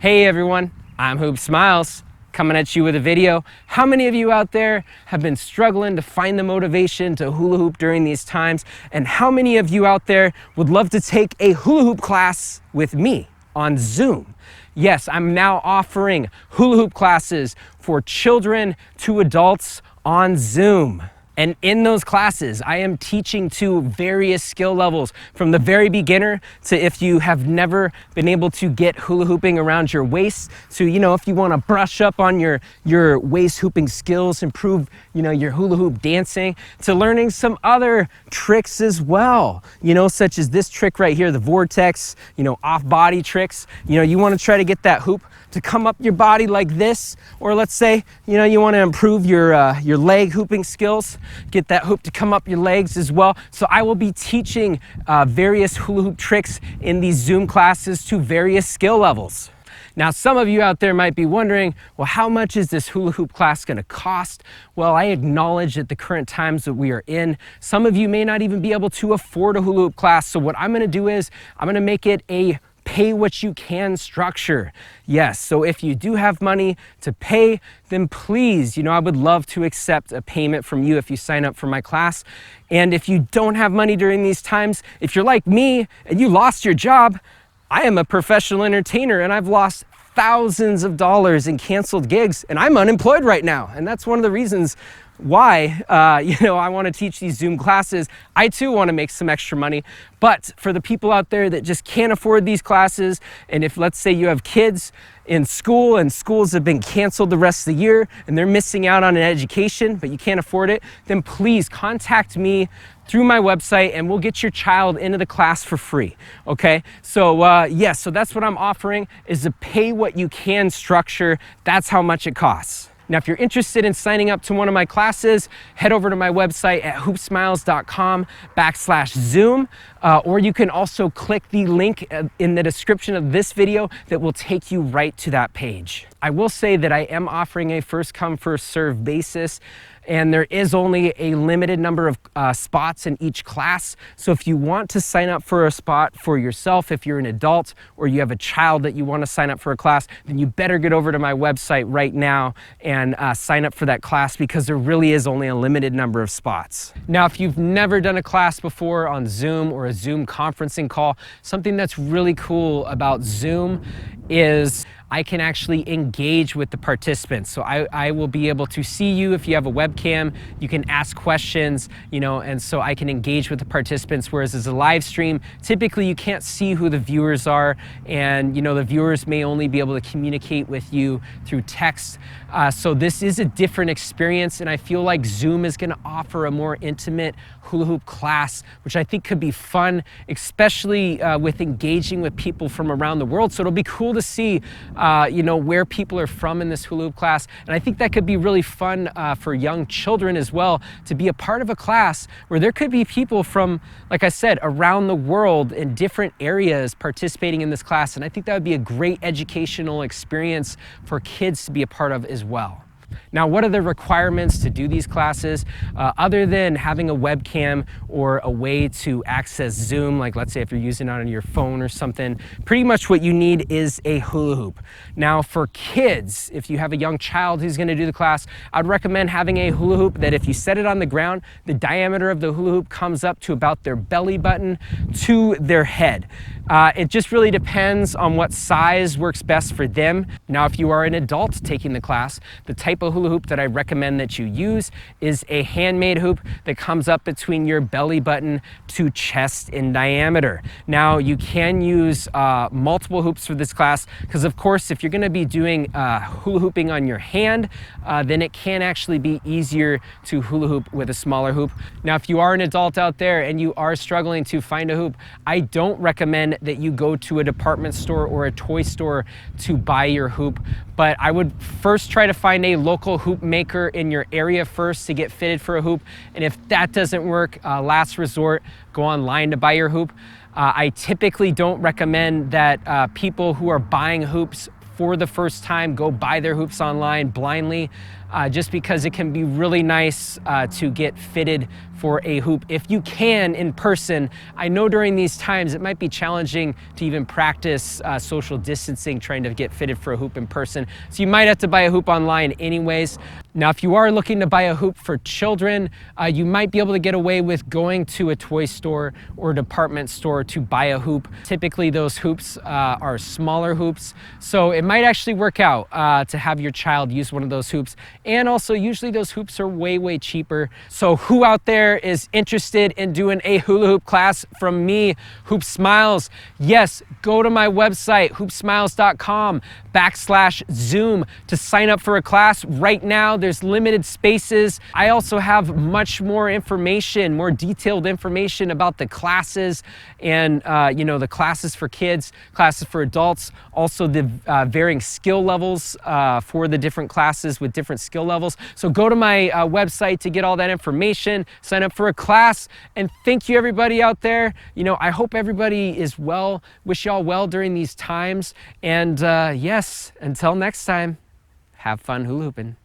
Hey everyone, I'm hoopsmiles, coming at you with a video. How many of you out there have been struggling to find the motivation to hula hoop during these times? And how many of you out there would love to take a hula hoop class with me on Zoom? Yes, I'm now offering hula hoop classes for children to adults on Zoom. And in those classes, I am teaching to various skill levels, from the very beginner to if you have never been able to get hula hooping around your waist, to, if you want to brush up on your waist hooping skills, improve, your hula hoop dancing, to learning some other tricks as well, such as this trick right here, the vortex, off body tricks. You want to try to get that hoop to come up your body like this, or let's say, you want to improve your leg hooping skills, get that hoop to come up your legs as well. So I will be teaching various hula hoop tricks in these Zoom classes to various skill levels. Now, some of you out there might be wondering, well, how much is this hula hoop class going to cost? Well, I acknowledge at the current times that we are in, some of you may not even be able to afford a hula hoop class. So what I'm going to do is I'm going to make it a pay what you can structure. Yes, so if you do have money to pay, then please, I would love to accept a payment from you if you sign up for my class. And if you don't have money during these times, if you're like me and you lost your job, I am a professional entertainer and I've lost thousands of dollars in canceled gigs and I'm unemployed right now. And that's one of the reasons why I want to teach these Zoom classes. I too want to make some extra money, but for the people out there that just can't afford these classes, and if let's say you have kids in school and schools have been canceled the rest of the year and they're missing out on an education, but you can't afford it, then please contact me through my website and we'll get your child into the class for free. Okay, so yes, so that's what I'm offering, is a pay what you can structure. That's how much it costs. Now, if you're interested in signing up to one of my classes, head over to my website at hoopsmiles.com/Zoom, or you can also click the link in the description of this video that will take you right to that page. I will say that I am offering a first come, first serve basis, and there is only a limited number of spots in each class. So if you want to sign up for a spot for yourself, if you're an adult or you have a child that you want to sign up for a class, then you better get over to my website right now and sign up for that class, because there really is only a limited number of spots. Now, if you've never done a class before on Zoom or a Zoom conferencing call, something that's really cool about Zoom is I can actually engage with the participants. So I will be able to see you. If you have a webcam, you can ask questions, and so I can engage with the participants. Whereas as a live stream, typically you can't see who the viewers are, and the viewers may only be able to communicate with you through text. So this is a different experience, and I feel like Zoom is gonna offer a more intimate hula hoop class, which I think could be fun, especially with engaging with people from around the world. So it'll be cool to see where people are from in this hula hoop class. And I think that could be really fun for young children as well, to be a part of a class where there could be people from, like I said, around the world in different areas participating in this class. And I think that would be a great educational experience for kids to be a part of as well. Now, what are the requirements to do these classes? Other than having a webcam or a way to access Zoom, like let's say if you're using it on your phone or something, pretty much what you need is a hula hoop. Now, for kids, if you have a young child who's gonna do the class, I'd recommend having a hula hoop that if you set it on the ground, the diameter of the hula hoop comes up to about their belly button to their head. It just really depends on what size works best for them. Now, if you are an adult taking the class, the type of hula hoop that I recommend that you use is a handmade hoop that comes up between your belly button to chest in diameter. Now, you can use multiple hoops for this class, because of course, if you're gonna be doing hula hooping on your hand, then it can actually be easier to hula hoop with a smaller hoop. Now, if you are an adult out there and you are struggling to find a hoop, I don't recommend that you go to a department store or a toy store to buy your hoop, but I would first try to find a local hoop maker in your area first to get fitted for a hoop. And if that doesn't work, last resort, go online to buy your hoop. I typically don't recommend that people who are buying hoops for the first time go buy their hoops online blindly, just because it can be really nice to get fitted for a hoop if you can in person. I know during these times it might be challenging to even practice social distancing trying to get fitted for a hoop in person, so you might have to buy a hoop online anyways. Now, if you are looking to buy a hoop for children, you might be able to get away with going to a toy store or department store to buy a hoop. Typically those hoops are smaller hoops, so it might actually work out to have your child use one of those hoops. And also, usually those hoops are way cheaper. So who out there is interested in doing a hula hoop class from me, Hoop Smiles? Yes, go to my website, hoopsmiles.com/Zoom to sign up for a class right now. There's limited spaces. I also have much more information, more detailed information about the classes and the classes for kids, classes for adults, also the varying skill levels for the different classes with different skill levels. So go to my website to get all that information, sign up for a class, and thank you everybody out there. I hope everybody is well. Wish y'all well during these times. And yes, until next time, have fun hula hooping.